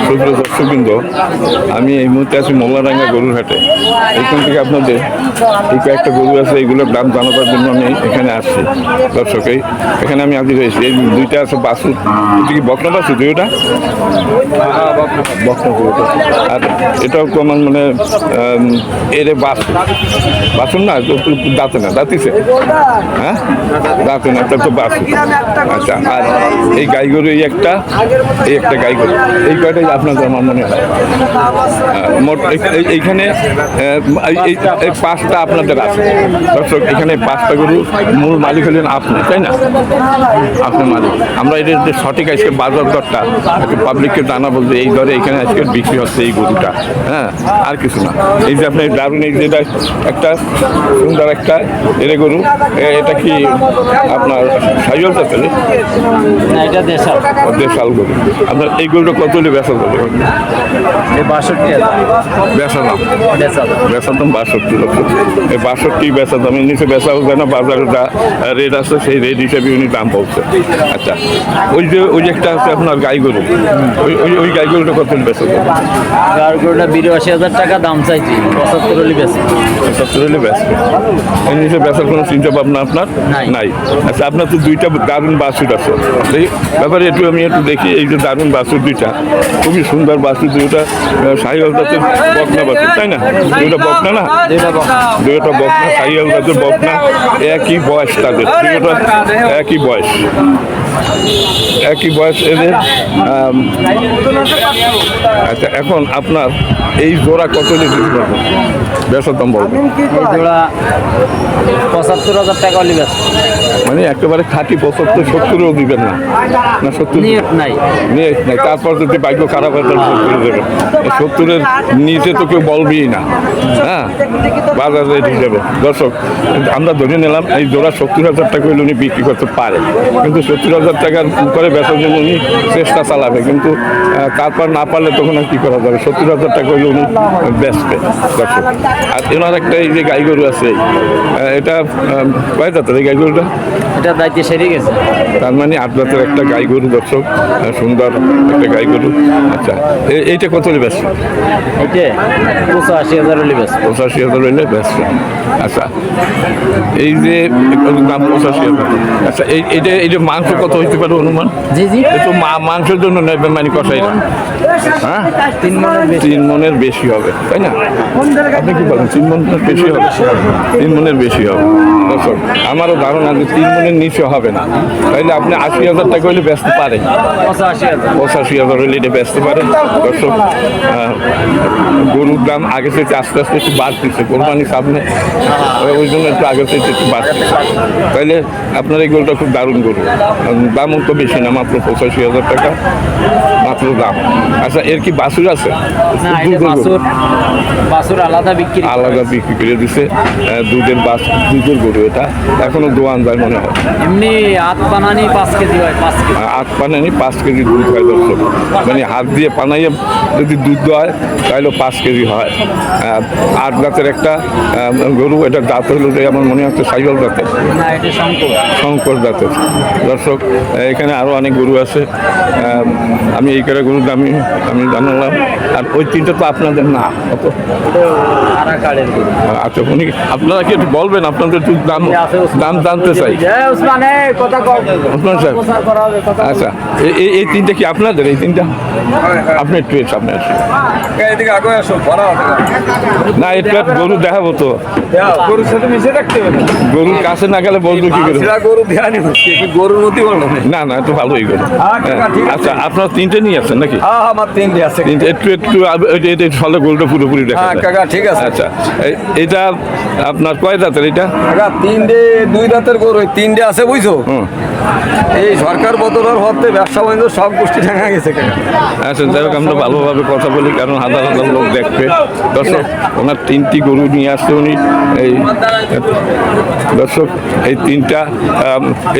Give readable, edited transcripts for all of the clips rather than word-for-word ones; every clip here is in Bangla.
সুপ্রিয় দর্শকবৃন্দ, আমি এই মুহূর্তে আছি মোল্লাডাঙ্গা গরুর হাটে। এখান থেকে আপনাদের এই কয়েকটা গরু আছে, এইগুলোর দাম জানাবার জন্য আমি এখানে আসছি। দর্শক, এখানে আমি আদি হয়েছি। এই দুইটা আছে বাছুর, এটা কি বকনা বাছুর? দুইটা বকনা গরু। আর এটাও কমান মানে এর বাছুর না, দাঁতে না, দাঁতিছে, হ্যাঁ দাঁতে না, তার তো বাছুর। আচ্ছা, আর এই গাই গরু এই একটা গাই গরু, এই কয়টাই আপনাদের আমার মনে হয় মোট এইখানে এই পাঁচটা আপনাদের আছে। দর্শক, এখানে পাঁচটা গরু মূল মালিক হলেন আপনি, তাই না? আপনি মালিক। আমরা এদের যে সঠিক আজকে বাজার দরটা একটু পাবলিককে জানাবো যে এই দরে এখানে আজকে বিক্রি হচ্ছে এই গরুটা, হ্যাঁ, আর কিছু না। এই যে আপনি দারুণ, এই যেটা একটা সুন্দর একটা এরে গরু, এটা কি আপনার সাইওয়াল জাতের? এটা দেশাল গরু। আপনার এই গরুটা কত হলে বেচা যাবে? 62,000 বেচা দাম, বেচা দাম 62 লক্ষ। এই 62 বেচা দামের নিচে বেচাও যায় না। বাজারে যা রেট আছে সেই রেট হিসেবে উনি দাম বলছে। আচ্ছা, ওই যে একটা আছে আপনার গাই গরু, ওই গাই গরুটা কত হলে বেচা যাবে? গাই গরুটা 82,000 টাকা দাম চাইছি, 75 হলে বেচে। 75 হলে বেচা। এর নিচে বেচার কোনো চিন্তা ভাবনা আপনার নাই? আচ্ছা, আপনার তো দুইটা দারুণ বাছুর আছে, এই ব্যাপারে আমি একটু দেখি। এই যে দারুণ বাছুর দুইটা, খুবই সুন্দর বাছুর দুইটা, সাহিওয়াল জাতের বকনা বাছুর, তাই না? দুইটা বকনা না, দুইটা বকনা, সাহিওয়াল জাতের বকনা। একই বয়স তাদের, দুইটা একই বয়স এদের। আচ্ছা, এখন আপনার এই জোড়া কত দিতে পারবেন? বেচার দাম বলবেন? জোড়া 75,000 টাকা হলে বেচে। মানে একেবারে খাঁটি 75-70ও দিবেন না? 70 নিয়ত নাই। তারপর যদি ভাগ্য খারাপ হয় তাহলে 70 দেবেন। 70-এর নিচে তো কেউ বলবেই না, হ্যাঁ, বাজার রেট হিসেবে। দর্শক, আমরা ধরে নিলাম এই জোড়া 70,000 টাকা হলে উনি বিক্রি করতে পারে, কিন্তু 70,000 টাকার করে বেচার জন্য উনি চেষ্টা চালাবে, কিন্তু তারপর না পারলে তখন আর কী করা যাবে? 70,000 টাকা হলে উনি বেচবে। দর্শক, আর এনার একটা এই যে গাই গরু আছে, এটা কয় জাতের এই গাই গরুটা? এটা দায়িত্বে সেরে গেছে। তার মানে 8 জাতের একটা গাই গরু। দর্শক, সুন্দর একটা গাই গরু। আচ্ছা, এইটা কত হলে বেচবে? এটা 85,000 হলে বেচে। 85,000 হলে বেচবে। আচ্ছা, এই যে দাম 85,000। আচ্ছা, এইটা মাংস কত হইতে পারে অনুমান? জি একটু মাংসের জন্য নেবে মানে কষাই না, হ্যাঁ 3 মনের বেশি হবে, তাই না? আপনি কি বলেন? 3 মনের বেশি হবে? 3 মনের বেশি হবে। দর্শক, আমারও ধারণা যে 3 মনের নিচে হবে না। তাইলে আপনি 80,000 টাকা হলে বেচতে পারেন, 85,000 হলে এটা বেচতে পারেন। দর্শক, গরুর দাম আগে থেকে আস্তে আস্তে একটু বাড়তেছে, কোরবানির সামনে, ওই জন্য একটু আগে থেকে একটু বাড়তেছে। তাইলে আপনার এই গরুটা খুব দারুণ গরু, দামও তো বেশি না, মাত্র 85,000 টাকা মাত্র দাম। আচ্ছা, এর কি বাছুর আছে? বাছুর আলাদা বিক্রি করে দিছে, দুধের গরু। এটা এখনো দোয়ান যায় মনে হয়। এমনি হাত বানানি 5 কেজি হয়। 5 কেজি হাত পানানি 5 কেজি দুধ হয়। দর্শক, মানে হাত দিয়ে পানাইয়ে যদি দুধ হয় তাহলে 5 কেজি হয়। 8 জাতের একটা গরু। এটা জাত হলো যে আমার মনে হচ্ছে সাইওয়াল জাতের, না, এটা শঙ্কর জাতের। দর্শক, এখানে আরও অনেক গরু আছে। আমি এই কটা গরুর দামি আমি জানালাম। আর ওই তিনটা তো আপনাদের না, অত আচ্ছা, উনি আপনারা কি একটু বলবেন? আপনাদের একটু দাম জানতে চাই। ওসমান সাহেব, আচ্ছা, এই তিনটা কি আপনাদের? এই তিনটা আপনি একটু সামনে আসুন না, একটু গরু দেখাবো তো। গরুর সাথে মিশে রাখতে হবে, গরুর কাছে না গেলে বলবো কি করে? গরু ধ্যান গরুর মতি বলো না, একটু ভালোই গরু। আচ্ছা, আপনারা তিনটে নিয়ে আসছেন নাকি? আমার 3টে আছে। একটু ফলে গরুটা পুরোপুরি দেখা যায়। ঠিক আছে। আচ্ছা, এটা আপনার কয় দাঁতের? এটা 3টে 2 দাঁতের গরু, 3টে আছে, বুঝছো? এই সরকার বদলের হতে ব্যবসা বাণিজ্য সব গোষ্ঠী ঠেঙা গেছে। আচ্ছা, যাই হোক, আমরা ভালোভাবে কথা বলি, কারণ হাজার হাজার লোক দেখবে। দর্শক, ওনার 3টি গরু নিয়ে আসছে উনি। এই দর্শক, এই 3টা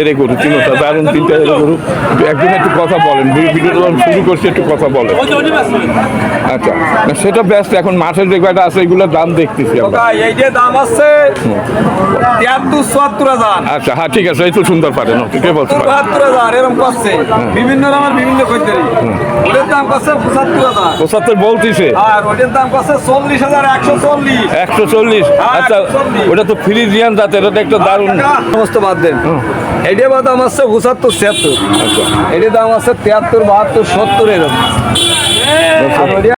এরে গরু, 3টা দারুণ 3টা এরে গরু। একদিন একটু কথা বলেন, ভিডিওটা শুরু করছি একটু কথা বলে। আচ্ছা না, সেটা ব্যস্ত এখন মাঠের যে কয়টা আছে এগুলোর দাম দেখতেছি আমরা। কাকা এই যে দাম আছে 73-74 হাজার। আচ্ছা হ্যাঁ ঠিক আছে, এই তো সুন্দর পারেন কে বলতে পারেন। 72 হাজার এরকম করছে বিভিন্ন নামের বিভিন্ন খদ্দেরি। ওটার দাম করছে 75 হাজার 75 বলতেছে, আর ওটার দাম করছে 40,140। 140। আচ্ছা 140 ওটা তো ফ্রিজিয়ান জাত, এটা তো একটা দারুণ। সমস্ত বাদ দেন, এইটা বা দাম আছে 75-76। আচ্ছা এটার দাম আছে 73-72-70 এরকম। আর ওটা